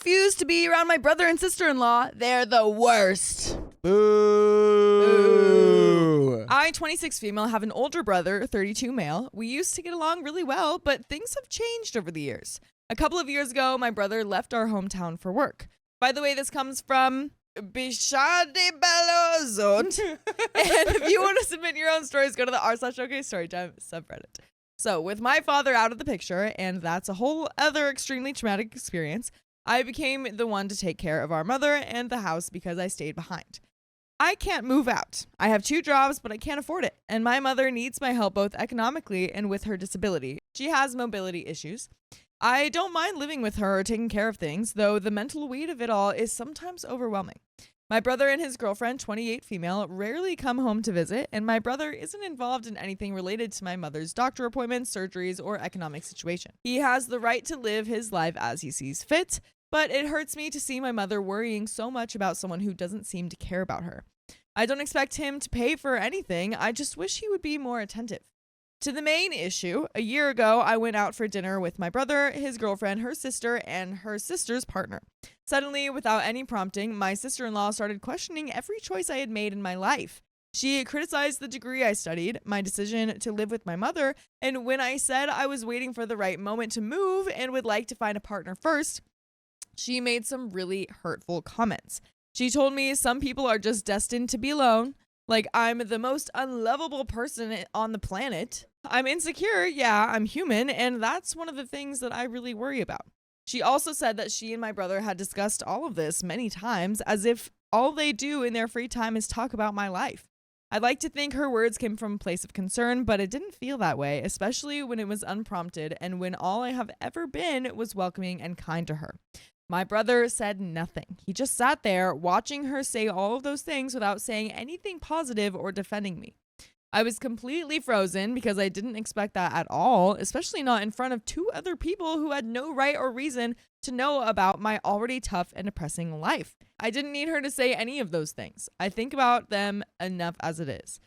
refuse to be around my brother and sister-in-law. They're the worst. Boo. I, 26 female, have an older brother, 32 male. We used to get along really well, but things have changed over the years. A couple of years ago, my brother left our hometown for work. By the way, this comes from Bishade Balozot. And if you want to submit your own stories, go to the r/OK Storytime subreddit. So with my father out of the picture, and that's a whole other extremely traumatic experience, I became the one to take care of our mother and the house because I stayed behind. I can't move out. I have 2 jobs, but I can't afford it. And my mother needs my help both economically and with her disability. She has mobility issues. I don't mind living with her or taking care of things, though the mental weight of it all is sometimes overwhelming. My brother and his girlfriend, 28 female, rarely come home to visit, and my brother isn't involved in anything related to my mother's doctor appointments, surgeries, or economic situation. He has the right to live his life as he sees fit, but it hurts me to see my mother worrying so much about someone who doesn't seem to care about her. I don't expect him to pay for anything, I just wish he would be more attentive. To the main issue, a year ago, I went out for dinner with my brother, his girlfriend, her sister, and her sister's partner. Suddenly, without any prompting, my sister-in-law started questioning every choice I had made in my life. She criticized the degree I studied, my decision to live with my mother, and when I said I was waiting for the right moment to move and would like to find a partner first, she made some really hurtful comments. She told me some people are just destined to be alone, like I'm the most unlovable person on the planet. I'm insecure, yeah, I'm human, and that's one of the things that I really worry about. She also said that she and my brother had discussed all of this many times, as if all they do in their free time is talk about my life. I'd like to think her words came from a place of concern, but it didn't feel that way, especially when it was unprompted and when all I have ever been was welcoming and kind to her. My brother said nothing. He just sat there watching her say all of those things without saying anything positive or defending me. I was completely frozen because I didn't expect that at all, especially not in front of 2 other people who had no right or reason to know about my already tough and depressing life. I didn't need her to say any of those things. I think about them enough as it is.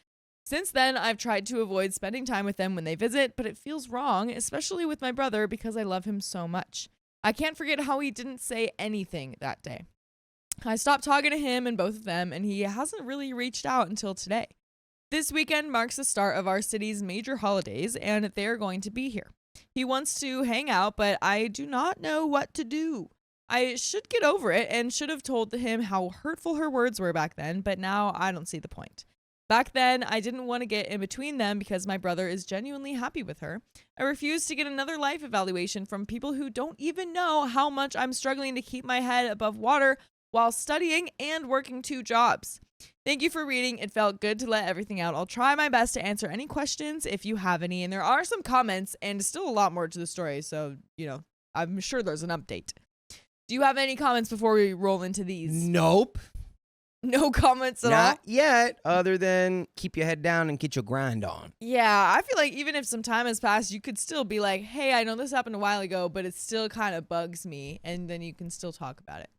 Since then, I've tried to avoid spending time with them when they visit, but it feels wrong, especially with my brother because I love him so much. I can't forget how he didn't say anything that day. I stopped talking to him and both of them, and he hasn't really reached out until today. This weekend marks the start of our city's major holidays, and they're going to be here. He wants to hang out, but I do not know what to do. I should get over it and should have told him how hurtful her words were back then, but now I don't see the point. Back then, I didn't want to get in between them because my brother is genuinely happy with her. I refuse to get another life evaluation from people who don't even know how much I'm struggling to keep my head above water while studying and working 2 jobs. Thank you for reading. It felt good to let everything out. I'll try my best to answer any questions if you have any. And there are some comments and still a lot more to the story. So, I'm sure there's an update. Do you have any comments before we roll into these? Nope. No comments at all? Not yet, other than keep your head down and get your grind on. Yeah, I feel like even if some time has passed, you could still be like, hey, I know this happened a while ago, but it still kind of bugs me. And then you can still talk about it.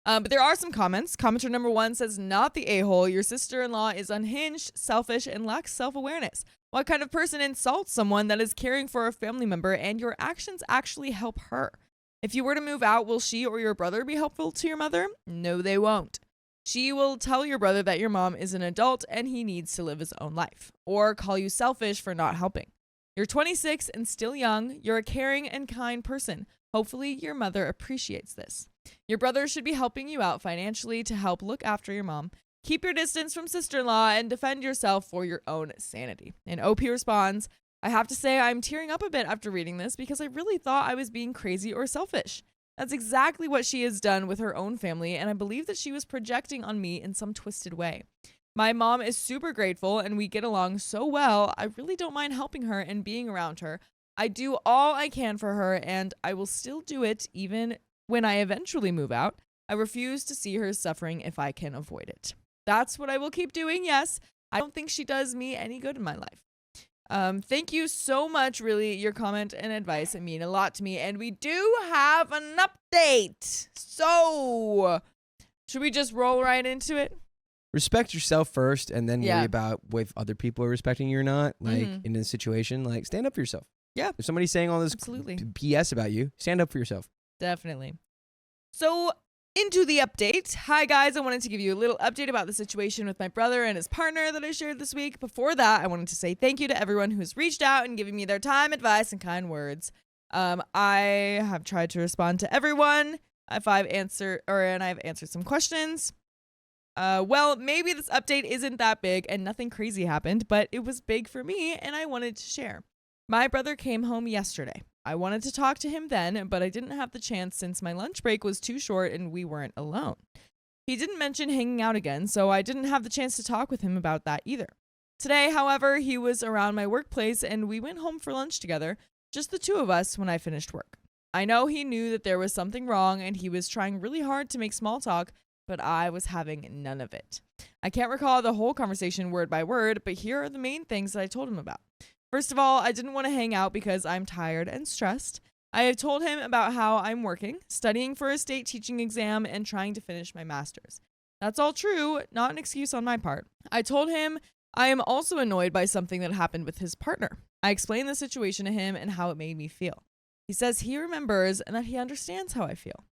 But there are some comments. Commenter number 1 says, not the a-hole. Your sister-in-law is unhinged, selfish, and lacks self-awareness. What kind of person insults someone that is caring for a family member and your actions actually help her? If you were to move out, will she or your brother be helpful to your mother? No, they won't. She will tell your brother that your mom is an adult and he needs to live his own life, or call you selfish for not helping. You're 26 and still young. You're a caring and kind person. Hopefully your mother appreciates this. Your brother should be helping you out financially to help look after your mom. Keep your distance from sister-in-law and defend yourself for your own sanity. And OP responds, I have to say I'm tearing up a bit after reading this because I really thought I was being crazy or selfish. That's exactly what she has done with her own family, and I believe that she was projecting on me in some twisted way. My mom is super grateful and we get along so well. I really don't mind helping her and being around her. I do all I can for her and I will still do it even when I eventually move out. I refuse to see her suffering if I can avoid it. That's what I will keep doing, yes. I don't think she does me any good in my life. Thank you so much, really. Your comment and advice mean a lot to me. And we do have an update. So, should we just roll right into it? Respect yourself first and then Yeah. worry about if other people are respecting you or not. Like in a situation, like stand up for yourself. Yeah. If somebody's saying all this Absolutely. BS about you, stand up for yourself. Definitely. So into the update. Hi guys, I wanted to give you a little update about the situation with my brother and his partner that I shared this week. Before that, I wanted to say thank you to everyone who's reached out and given me their time, advice, and kind words. I have tried to respond to everyone and I've answered some questions. Well, maybe this update isn't that big and nothing crazy happened, but it was big for me and I wanted to share. My brother came home yesterday. I wanted to talk to him then, but I didn't have the chance since my lunch break was too short and we weren't alone. He didn't mention hanging out again, so I didn't have the chance to talk with him about that either. Today, however, he was around my workplace and we went home for lunch together, just the two of us when I finished work. I know he knew that there was something wrong and he was trying really hard to make small talk, but I was having none of it. I can't recall the whole conversation word by word, but here are the main things that I told him about. First of all, I didn't want to hang out because I'm tired and stressed. I have told him about how I'm working, studying for a state teaching exam, and trying to finish my master's. That's all true, not an excuse on my part. I told him I am also annoyed by something that happened with his partner. I explained the situation to him and how it made me feel. He says he remembers and that he understands how I feel.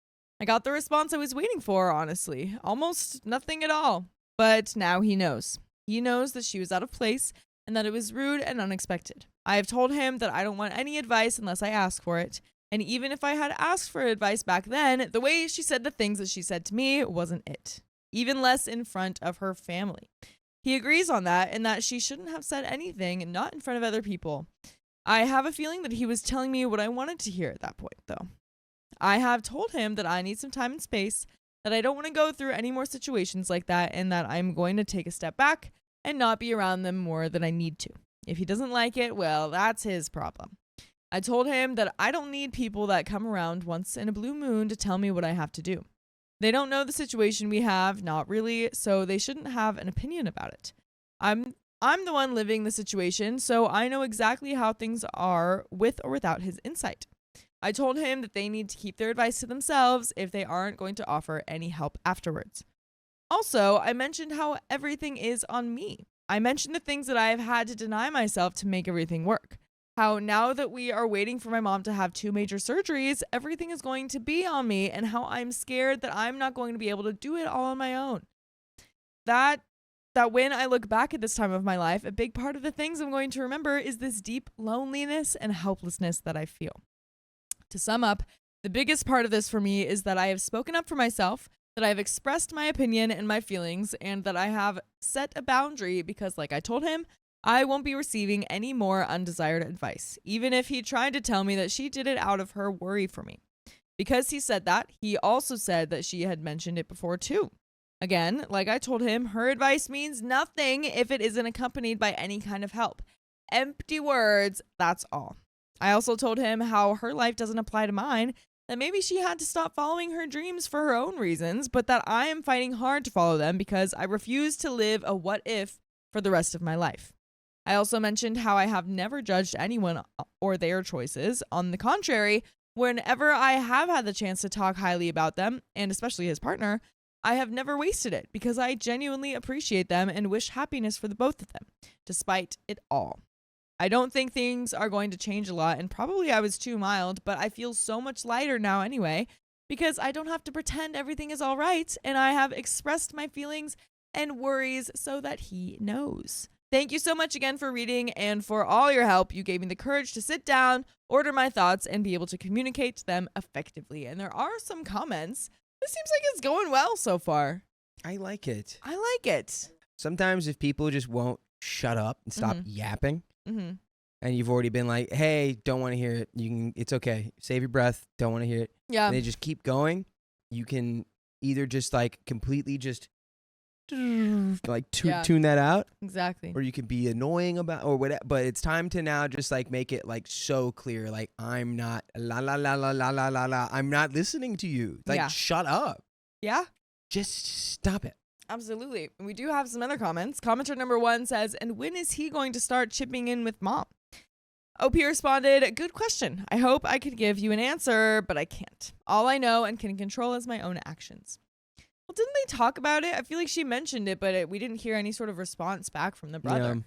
I got the response I was waiting for, honestly. Almost nothing at all. But now he knows. He knows that she was out of place and that it was rude and unexpected. I have told him that I don't want any advice unless I ask for it. And even if I had asked for advice back then, the way she said the things that she said to me wasn't it. Even less in front of her family. He agrees on that and that she shouldn't have said anything, not in front of other people. I have a feeling that he was telling me what I wanted to hear at that point, though. I have told him that I need some time and space, that I don't want to go through any more situations like that, and that I'm going to take a step back and not be around them more than I need to. If he doesn't like it, well, that's his problem. I told him that I don't need people that come around once in a blue moon to tell me what I have to do. They don't know the situation we have, not really, so they shouldn't have an opinion about it. I'm the one living the situation, so I know exactly how things are with or without his insight. I told him that they need to keep their advice to themselves if they aren't going to offer any help afterwards. Also, I mentioned how everything is on me. I mentioned the things that I have had to deny myself to make everything work. How now that we are waiting for my mom to have 2 major surgeries, everything is going to be on me, and how I'm scared that I'm not going to be able to do it all on my own. That when I look back at this time of my life, a big part of the things I'm going to remember is this deep loneliness and helplessness that I feel. To sum up, the biggest part of this for me is that I have spoken up for myself, that I have expressed my opinion and my feelings, and that I have set a boundary because, like I told him, I won't be receiving any more undesired advice, even if he tried to tell me that she did it out of her worry for me. Because he said that, he also said that she had mentioned it before too. Again, like I told him, her advice means nothing if it isn't accompanied by any kind of help. Empty words, that's all. I also told him how her life doesn't apply to mine, that maybe she had to stop following her dreams for her own reasons, but that I am fighting hard to follow them because I refuse to live a what if for the rest of my life. I also mentioned how I have never judged anyone or their choices. On the contrary, whenever I have had the chance to talk highly about them, and especially his partner, I have never wasted it because I genuinely appreciate them and wish happiness for the both of them, despite it all. I don't think things are going to change a lot, and probably I was too mild, but I feel so much lighter now anyway, because I don't have to pretend everything is all right, and I have expressed my feelings and worries so that he knows. Thank you so much again for reading and for all your help. You gave me the courage to sit down, order my thoughts, and be able to communicate them effectively. And there are some comments. This seems like it's going well so far. I like it. I like it. Sometimes if people just won't shut up and stop yapping, Mm-hmm. and you've already been like, hey, don't want to hear it. It's okay. Save your breath. Don't want to hear it. Yeah. And they just keep going. You can either just like completely just like tune that out. Exactly. Or you can be annoying about or whatever. But it's time to now just like make it like so clear. Like I'm not la la la la la la la la. I'm not listening to you. Like shut up. Yeah. Just stop it. Absolutely. And we do have some other comments. Commenter number 1 says, and when is he going to start chipping in with mom? OP responded, good question. I hope I could give you an answer, but I can't. All I know and can control is my own actions. Well, didn't they talk about it? I feel like she mentioned it, but we didn't hear any sort of response back from the brother. Yeah.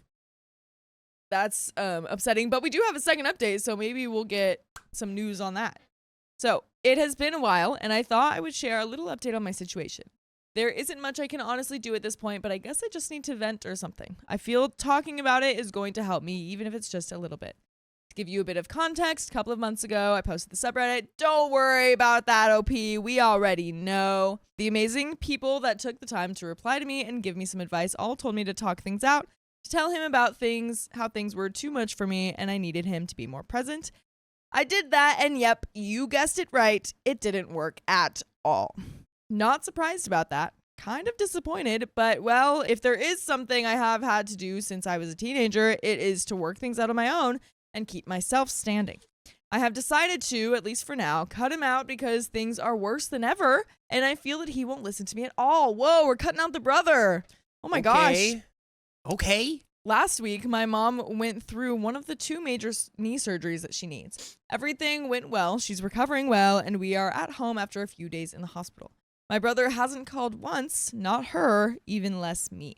That's upsetting, but we do have a second update, so maybe we'll get some news on that. So it has been a while, and I thought I would share a little update on my situation. There isn't much I can honestly do at this point, but I guess I just need to vent or something. I feel talking about it is going to help me, even if it's just a little bit. To give you a bit of context, a couple of months ago, I posted the subreddit. Don't worry about that, OP. We already know. The amazing people that took the time to reply to me and give me some advice all told me to talk things out, to tell him about things, how things were too much for me, and I needed him to be more present. I did that, and yep, you guessed it right. It didn't work at all. Not surprised about that. Kind of disappointed, but well, if there is something I have had to do since I was a teenager, it is to work things out on my own and keep myself standing. I have decided to, at least for now, cut him out because things are worse than ever, and I feel that he won't listen to me at all. Whoa, we're cutting out the brother. Oh my gosh. Okay. Last week, my mom went through one of the 2 major knee surgeries that she needs. Everything went well, she's recovering well, and we are at home after a few days in the hospital. My brother hasn't called once, not her, even less me.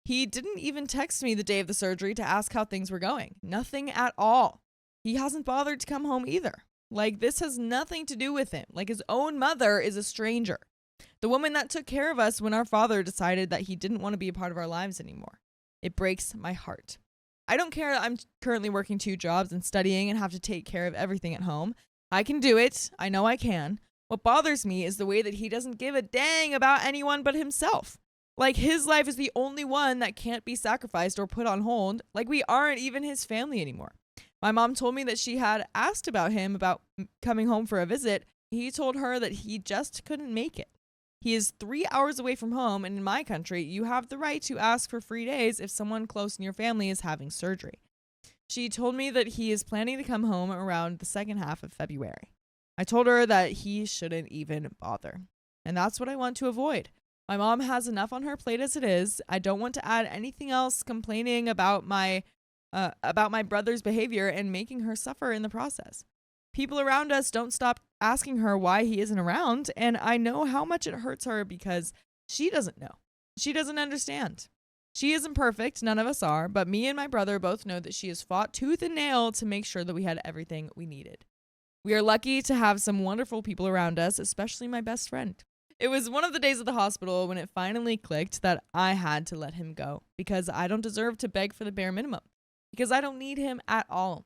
He didn't even text me the day of the surgery to ask how things were going. Nothing at all. He hasn't bothered to come home either. Like, this has nothing to do with him. Like, his own mother is a stranger. The woman that took care of us when our father decided that he didn't want to be a part of our lives anymore. It breaks my heart. I don't care that I'm currently working 2 jobs and studying and have to take care of everything at home. I can do it. I know I can. What bothers me is the way that he doesn't give a dang about anyone but himself. Like, his life is the only one that can't be sacrificed or put on hold. Like, we aren't even his family anymore. My mom told me that she had asked about him about coming home for a visit. He told her that he just couldn't make it. He is 3 hours away from home, and in my country, you have the right to ask for free days if someone close in your family is having surgery. She told me that he is planning to come home around the second half of February. I told her that he shouldn't even bother. And that's what I want to avoid. My mom has enough on her plate as it is. I don't want to add anything else complaining about my brother's behavior and making her suffer in the process. People around us don't stop asking her why he isn't around, and I know how much it hurts her because she doesn't know. She doesn't understand. She isn't perfect, none of us are, but me and my brother both know that she has fought tooth and nail to make sure that we had everything we needed. We are lucky to have some wonderful people around us, especially my best friend. It was one of the days at the hospital when it finally clicked that I had to let him go because I don't deserve to beg for the bare minimum, because I don't need him at all.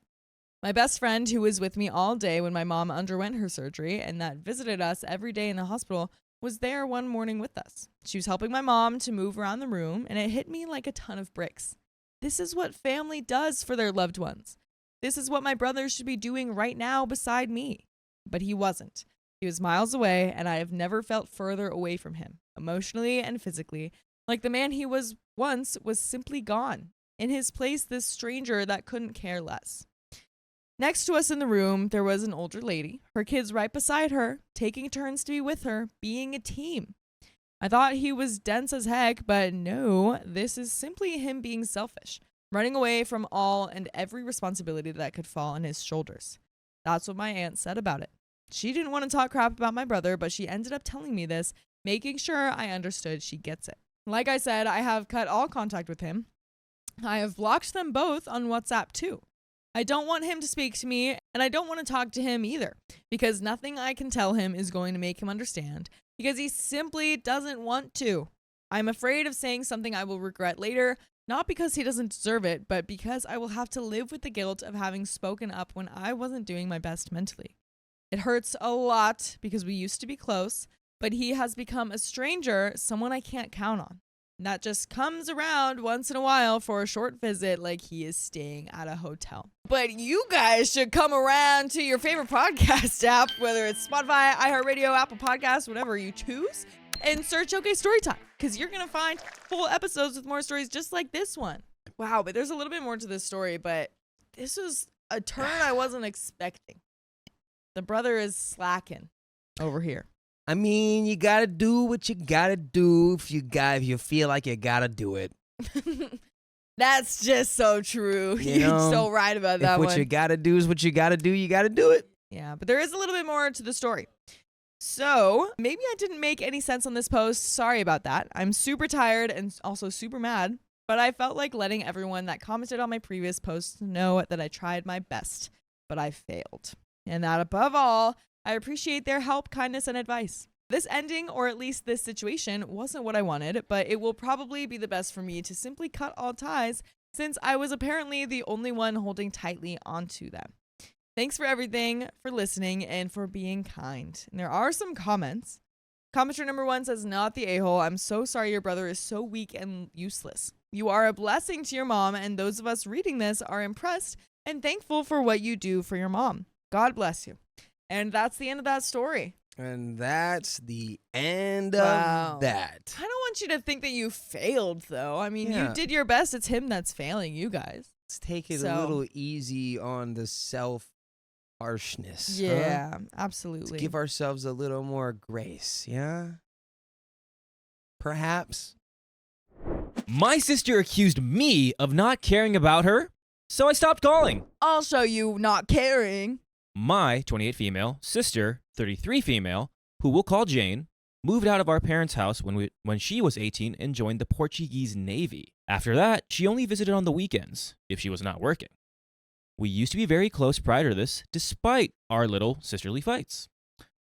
My best friend, who was with me all day when my mom underwent her surgery and that visited us every day in the hospital, was there one morning with us. She was helping my mom to move around the room, and it hit me like a ton of bricks. This is what family does for their loved ones. This is what my brother should be doing right now beside me. But he wasn't. He was miles away, and I have never felt further away from him, emotionally and physically. Like the man he was once was simply gone. In his place, this stranger that couldn't care less. Next to us in the room, there was an older lady, her kids right beside her, taking turns to be with her, being a team. I thought he was dense as heck, but no, this is simply him being selfish, running away from all and every responsibility that could fall on his shoulders. That's what my aunt said about it. She didn't want to talk crap about my brother, but she ended up telling me this, making sure I understood she gets it. Like I said, I have cut all contact with him. I have blocked them both on WhatsApp too. I don't want him to speak to me, and I don't want to talk to him either, because nothing I can tell him is going to make him understand, because he simply doesn't want to. I'm afraid of saying something I will regret later, not because he doesn't deserve it, but because I will have to live with the guilt of having spoken up when I wasn't doing my best mentally. It hurts a lot because we used to be close, but he has become a stranger, someone I can't count on. That just comes around once in a while for a short visit like he is staying at a hotel. But you guys should come around to your favorite podcast app, whether it's Spotify, iHeartRadio, Apple Podcasts, whatever you choose, and search OK Storytime, because you're going to find full episodes with more stories just like this one. Wow, but there's a little bit more to this story, but this was a turn I wasn't expecting. The brother is slacking over here. I mean, you gotta do what you gotta do if you feel like you gotta do it. That's just so true. You You're know, so right about that one. What you gotta do is what you gotta do. You gotta do it. Yeah, but there is a little bit more to the story. So maybe I didn't make any sense on this post. Sorry about that. I'm super tired and also super mad, but I felt like letting everyone that commented on my previous post know that I tried my best, but I failed. And that above all, I appreciate their help, kindness, and advice. This ending, or at least this situation, wasn't what I wanted, but it will probably be the best for me to simply cut all ties since I was apparently the only one holding tightly onto them. Thanks for everything, for listening, and for being kind. And there are some comments. Commenter number 1 says, not the a-hole. I'm so sorry your brother is so weak and useless. You are a blessing to your mom, and those of us reading this are impressed and thankful for what you do for your mom. God bless you. And that's the end of that story. And that's the end of that. I don't want you to think that you failed, though. I mean, you did your best. It's him that's failing you guys. Let's take it a little easy on the self-harshness. Yeah, absolutely. Let's give ourselves a little more grace, yeah? Perhaps. My sister accused me of not caring about her, so I stopped calling. I'll show you not caring. My 28 female sister, 33 female, who we'll call Jane, moved out of our parents' house when she was 18 and joined the Portuguese Navy. After that, she only visited on the weekends, if she was not working. We used to be very close prior to this, despite our little sisterly fights.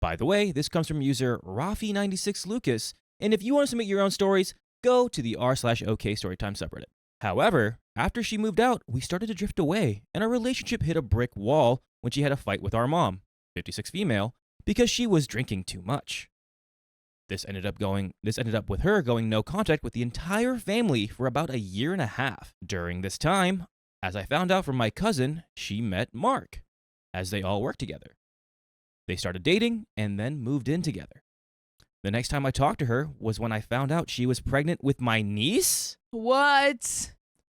By the way, this comes from user Rafi96Lucas, and if you want to submit your own stories, go to the r/OK Storytime subreddit. However, after she moved out, we started to drift away, and our relationship hit a brick wall when she had a fight with our mom, 56 female, because she was drinking too much. This ended up with her going no contact with the entire family for about a year and a half. During this time, as I found out from my cousin, she met Mark, as they all worked together. They started dating and then moved in together. The next time I talked to her was when I found out she was pregnant with my niece. What?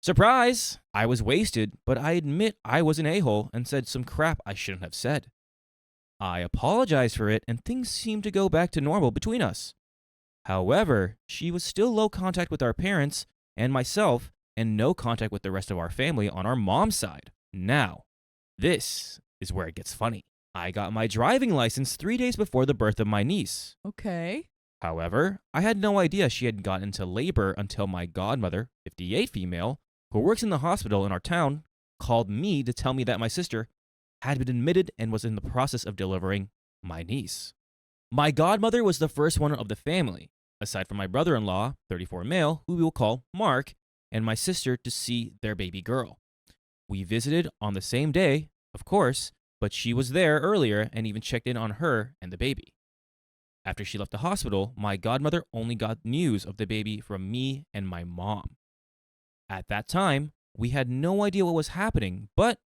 Surprise! I was wasted, but I admit I was an a-hole and said some crap I shouldn't have said. I apologized for it and things seemed to go back to normal between us. However, she was still low contact with our parents and myself and no contact with the rest of our family on our mom's side. Now, this is where it gets funny. I got my driving license 3 days before the birth of my niece. Okay. However, I had no idea she had gotten into labor until my godmother, 58 female, who works in the hospital in our town, called me to tell me that my sister had been admitted and was in the process of delivering my niece. My godmother was the first one of the family, aside from my brother-in-law, 34 male, who we will call Mark, and my sister to see their baby girl. We visited on the same day, of course, but she was there earlier and even checked in on her and the baby. After she left the hospital, my godmother only got news of the baby from me and my mom. At that time, we had no idea what was happening, but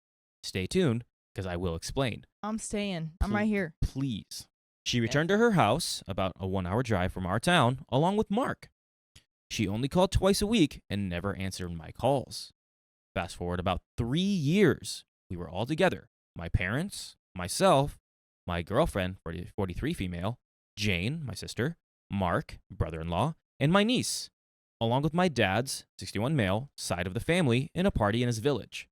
stay tuned, because I will explain. I'm staying. I'm right here. Please. She returned to her house, about a 1-hour drive from our town, along with Mark. She only called twice a week and never answered my calls. Fast forward about 3 years, we were all together. My parents, myself, my girlfriend, 43 female, Jane, my sister, Mark, brother-in-law, and my niece, along with my dad's, 61 male, side of the family in a party in his village.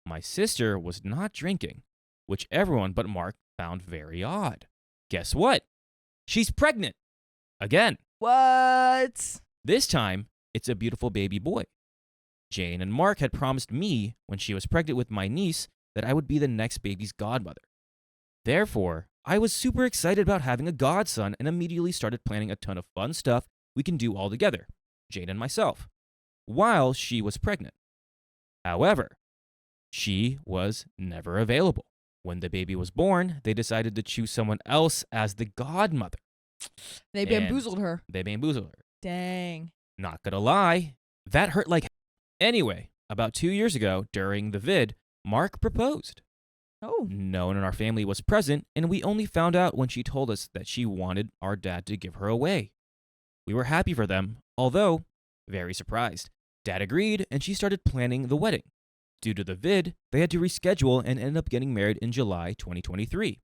My sister was not drinking, which everyone but Mark found very odd. Guess what? She's pregnant. Again. What? This time, it's a beautiful baby boy. Jane and Mark had promised me, when she was pregnant with my niece, that I would be the next baby's godmother. Therefore, I was super excited about having a godson and immediately started planning a ton of fun stuff we can do all together, Jane and myself, while she was pregnant. However, she was never available. When the baby was born, they decided to choose someone else as the godmother. They bamboozled her. Dang. Not gonna lie, that hurt like hell. Anyway, about 2 years ago, during the vid, Mark proposed. Oh. No one in our family was present, and we only found out when she told us that she wanted our dad to give her away. We were happy for them, although very surprised. Dad agreed, and she started planning the wedding. Due to the vid, they had to reschedule and ended up getting married in July 2023.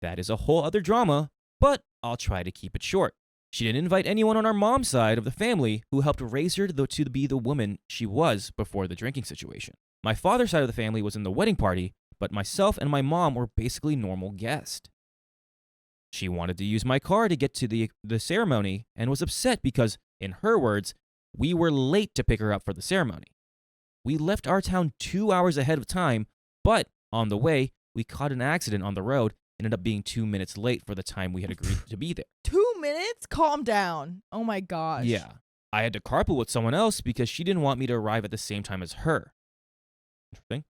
That is a whole other drama, but I'll try to keep it short. She didn't invite anyone on our mom's side of the family who helped raise her to be the woman she was before the drinking situation. My father's side of the family was in the wedding party, but myself and my mom were basically normal guests. She wanted to use my car to get to the ceremony and was upset because, in her words, we were late to pick her up for the ceremony. We left our town 2 hours ahead of time, but on the way, we caught an accident on the road ended up being 2 minutes late for the time we had agreed to be there. 2 minutes? Calm down. Oh my gosh. Yeah. I had to carpool with someone else because she didn't want me to arrive at the same time as her. Interesting.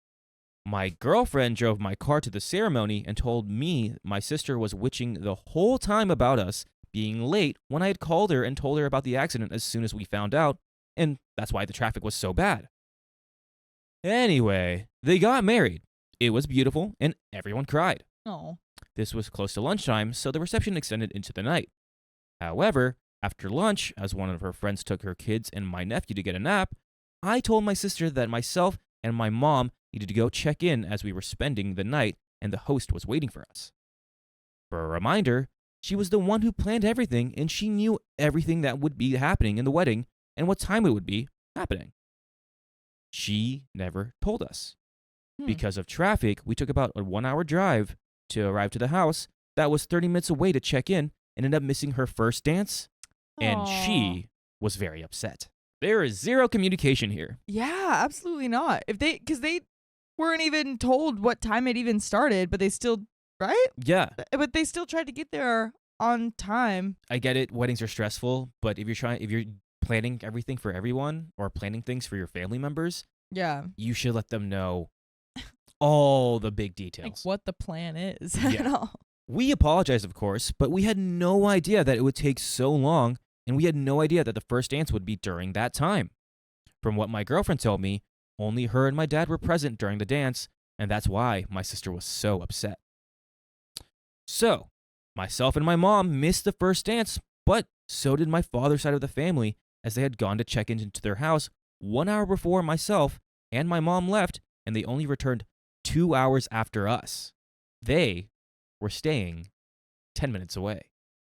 My girlfriend drove my car to the ceremony and told me my sister was witching the whole time about us being late when I had called her and told her about the accident as soon as we found out, and that's why the traffic was so bad. Anyway, they got married. It was beautiful, and everyone cried. Oh. This was close to lunchtime, so the reception extended into the night. However, after lunch, as one of her friends took her kids and my nephew to get a nap, I told my sister that myself and my mom needed to go check in as we were spending the night and the host was waiting for us. For a reminder, she was the one who planned everything and she knew everything that would be happening in the wedding and what time it would be happening. She never told us. Because of traffic, we took about a 1-hour drive to arrive to the house that was 30 minutes away to check in and ended up missing her first dance, and she was very upset. There is zero communication here. Yeah, absolutely not. Because they weren't even told what time it even started, but they still, right? Yeah. But they still tried to get there on time. I get it. Weddings are stressful, but if you're planning everything for everyone or planning things for your family members, yeah, you should let them know all the big details. Like what the plan is. Yeah. We apologized, of course, but we had no idea that it would take so long, and we had no idea that the first dance would be during that time. From what my girlfriend told me, only her and my dad were present during the dance, and that's why my sister was so upset. So, myself and my mom missed the first dance, but so did my father's side of the family, as they had gone to check into their house 1 hour before myself and my mom left, and they only returned 2 hours after us. They were staying 10 minutes away.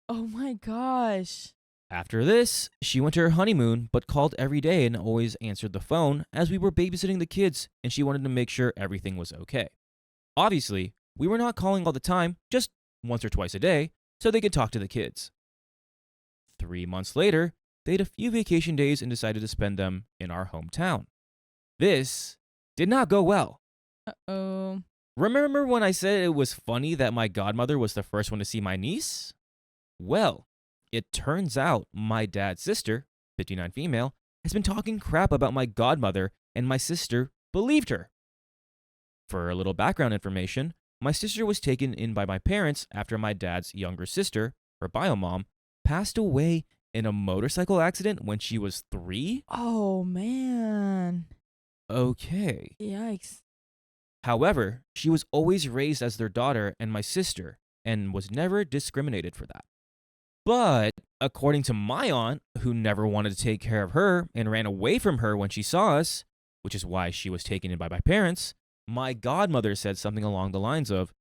Oh my gosh. After this, she went to her honeymoon, but called every day and always answered the phone as we were babysitting the kids, and she wanted to make sure everything was okay. Obviously, we were not calling all the time, just once or twice a day, so they could talk to the kids. 3 months later, they had a few vacation days and decided to spend them in our hometown. This did not go well. Uh-oh. Remember when I said it was funny that my godmother was the first one to see my niece? Well, it turns out my dad's sister, 59 female, has been talking crap about my godmother, and my sister believed her. For a little background information, my sister was taken in by my parents after my dad's younger sister, her bio mom, passed away in a motorcycle accident when she was 3? Oh, man. Okay. Yikes. However, she was always raised as their daughter and my sister, and was never discriminated for that. But, according to my aunt, who never wanted to take care of her and ran away from her when she saw us, which is why she was taken in by my parents, my godmother said something along the lines of,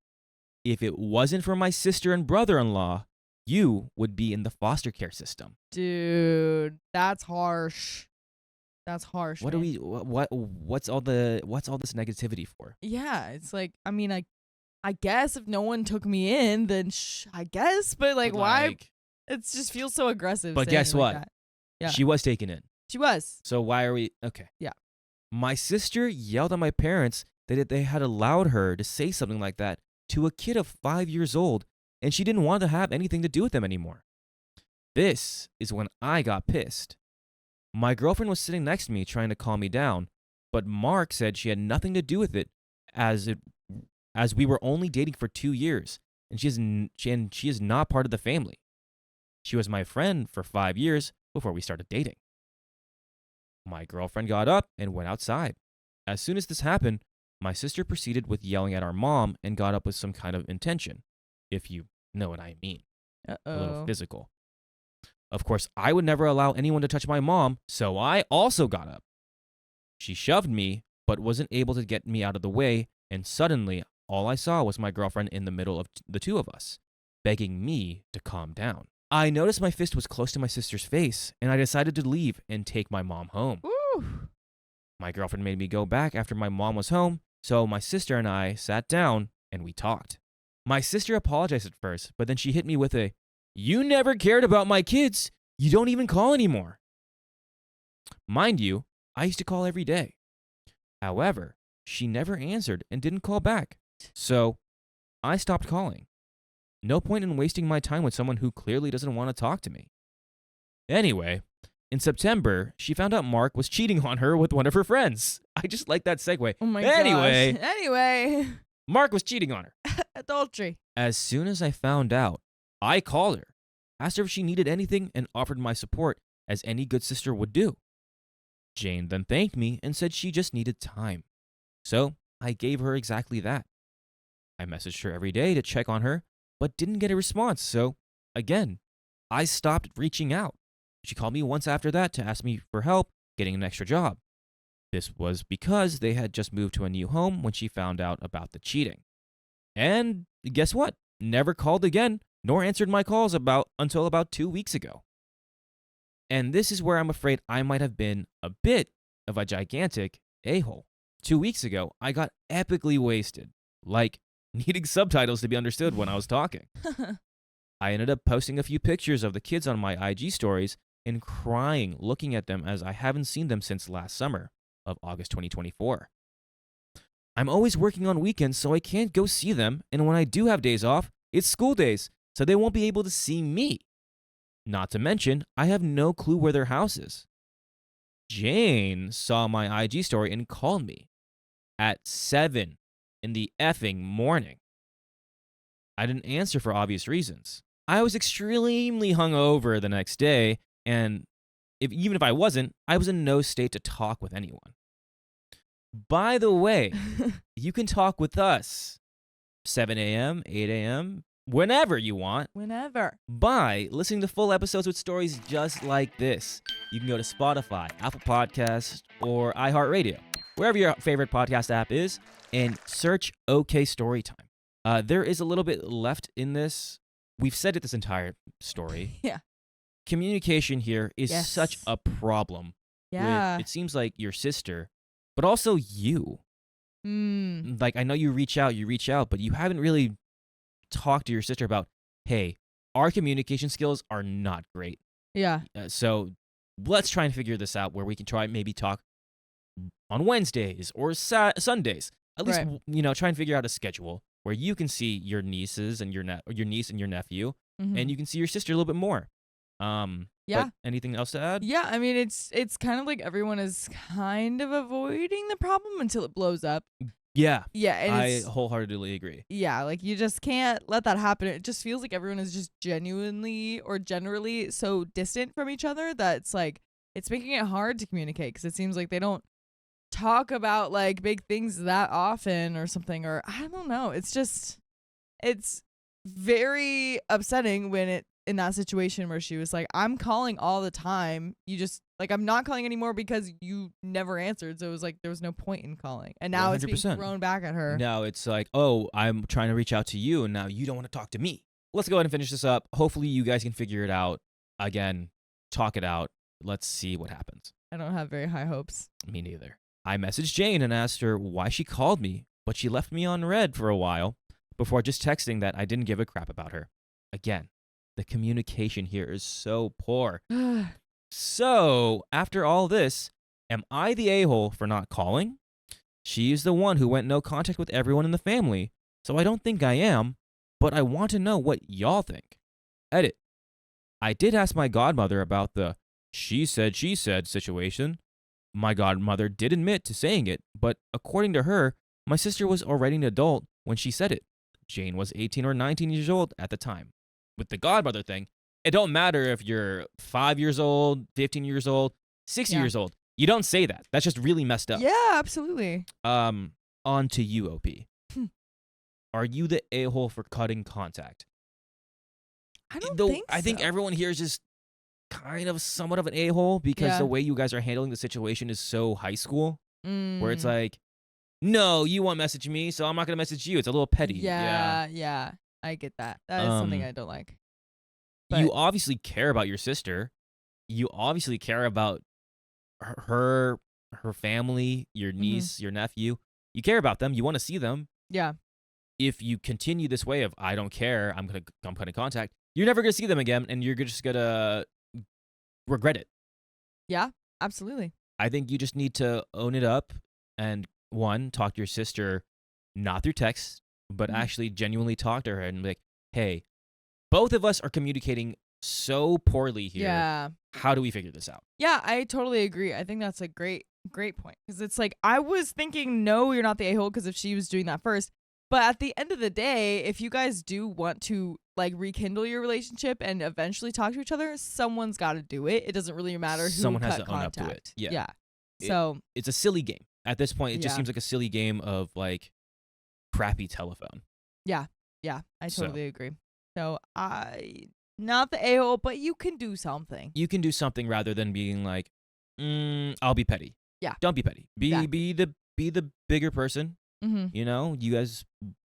"If it wasn't for my sister and brother-in-law, you would be in the foster care system." Dude, that's harsh. That's harsh. What man. do we? What's all this negativity for? Yeah, it's like, I mean, I guess if no one took me in, then I guess, but like, why? It just feels so aggressive. But saying guess it like what? that. Yeah. She was taken in. She was. So why are we okay? Yeah. My sister yelled at my parents that they had allowed her to say something like that to a kid of 5 years old, and she didn't want to have anything to do with them anymore. This is when I got pissed. My girlfriend was sitting next to me trying to calm me down, but Mark said she had nothing to do with it as we were only dating for 2 years, and she is not part of the family. She was my friend for 5 years before we started dating. My girlfriend got up and went outside. As soon as this happened, my sister proceeded with yelling at our mom and got up with some kind of intention, if you know what I mean. A little physical. Of course, I would never allow anyone to touch my mom, so I also got up. She shoved me, but wasn't able to get me out of the way, and suddenly, all I saw was my girlfriend in the middle of the two of us, begging me to calm down. I noticed my fist was close to my sister's face, and I decided to leave and take my mom home. Ooh. My girlfriend made me go back after my mom was home, so my sister and I sat down and we talked. My sister apologized at first, but then she hit me with a, "You never cared about my kids. You don't even call anymore." Mind you, I used to call every day. However, she never answered and didn't call back. So I stopped calling. No point in wasting my time with someone who clearly doesn't want to talk to me. Anyway, in September, she found out Mark was cheating on her with one of her friends. I just like that segue. Oh my Anyway, gosh. Anyway. Mark was cheating on her. Adultery. As soon as I found out, I called her, asked her if she needed anything, and offered my support as any good sister would do. Jane then thanked me and said she just needed time. So I gave her exactly that. I messaged her every day to check on her, but didn't get a response. So again, I stopped reaching out. She called me once after that to ask me for help getting an extra job. This was because they had just moved to a new home when she found out about the cheating. And guess what? Never called again, nor answered my calls until about 2 weeks ago. And this is where I'm afraid I might have been a bit of a gigantic a-hole. 2 weeks ago, I got epically wasted, like needing subtitles to be understood when I was talking. I ended up posting a few pictures of the kids on my IG stories and crying looking at them as I haven't seen them since last summer of August 2024. I'm always working on weekends, so I can't go see them, and when I do have days off, it's school days, so they won't be able to see me. Not to mention, I have no clue where their house is. Jane saw my IG story and called me at 7 in the effing morning. I didn't answer for obvious reasons. I was extremely hungover the next day, and even if I wasn't, I was in no state to talk with anyone. By the way, you can talk with us 7 a.m., 8 a.m., whenever you want. Whenever. By listening to full episodes with stories just like this. You can go to Spotify, Apple Podcasts, or iHeartRadio, wherever your favorite podcast app is, and search OK Storytime. There is a little bit left in this. We've said it this entire story. Yeah. Communication here is such a problem. Yeah. It seems like your sister, but also you. Like, I know you reach out, but you haven't really talked to your sister about, hey, our communication skills are not great. Yeah. So let's try and figure this out where we can try maybe talk on Wednesdays or Sundays. At least, try and figure out a schedule where you can see your nieces and your niece and your nephew, and you can see your sister a little bit more. Yeah. But anything else to add? Yeah, I mean, it's kind of like everyone is kind of avoiding the problem until it blows up. Yeah. Yeah, and I wholeheartedly agree. Yeah, like you just can't let that happen. It just feels like everyone is just genuinely or generally so distant from each other that it's like it's making it hard to communicate because it seems like they don't talk about like big things that often or something, or I don't know. It's very upsetting when it in that situation where she was like, I'm calling all the time. You just like, I'm not calling anymore because you never answered. So it was like, there was no point in calling. And now 100%. It's being thrown back at her. Now it's like, oh, I'm trying to reach out to you and now you don't want to talk to me. Let's go ahead and finish this up. Hopefully you guys can figure it out. Again, talk it out. Let's see what happens. I don't have very high hopes. Me neither. I messaged Jane and asked her why she called me, but she left me on red for a while before just texting that I didn't give a crap about her. Again, the communication here is so poor. So, after all this, am I the a-hole for not calling? She's the one who went no contact with everyone in the family, so I don't think I am, but I want to know what y'all think. Edit. I did ask my godmother about the she said situation. My godmother did admit to saying it, but according to her, my sister was already an adult when she said it. Jane was 18 or 19 years old at the time. With the godmother thing, it don't matter if you're 5 years old, 15 years old, 60 years old. You don't say that. That's just really messed up. Yeah, absolutely. On to you, OP. Are you the a-hole for cutting contact? I don't think so. I think everyone here is just kind of somewhat of an a-hole because the way you guys are handling the situation is so high school, where it's like, no, you won't message me, so I'm not going to message you. It's a little petty. Yeah. I get that. That is something I don't like. But you obviously care about your sister. You obviously care about her family, your niece, your nephew. You care about them. You want to see them. Yeah. If you continue this way of I don't care, I'm gonna contact, you're never gonna see them again, and you're just gonna regret it. Yeah, absolutely. I think you just need to own it up and talk to your sister, not through text, but actually genuinely talk to her and be like, hey, both of us are communicating so poorly here. Yeah. How do we figure this out? Yeah, I totally agree. I think that's a great point. Because it's like, I was thinking, no, you're not the a-hole, because if she was doing that first. But at the end of the day, if you guys do want to like rekindle your relationship and eventually talk to each other, someone's got to do it. It doesn't really matter who Someone has cut to own up contact. to it. Yeah. So It's a silly game. At this point, it just Yeah. seems like a silly game of like crappy telephone. yeah, I So- totally agree. So not the a-hole, but you can do something. You can do something rather than being like, I'll be petty. Yeah. Don't be petty. Be Exactly. be the bigger person. Mm-hmm. You know, you guys,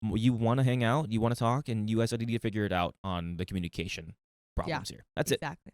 you want to hang out, you want to talk, and you guys need to figure it out on the communication problems here. That's it. Exactly.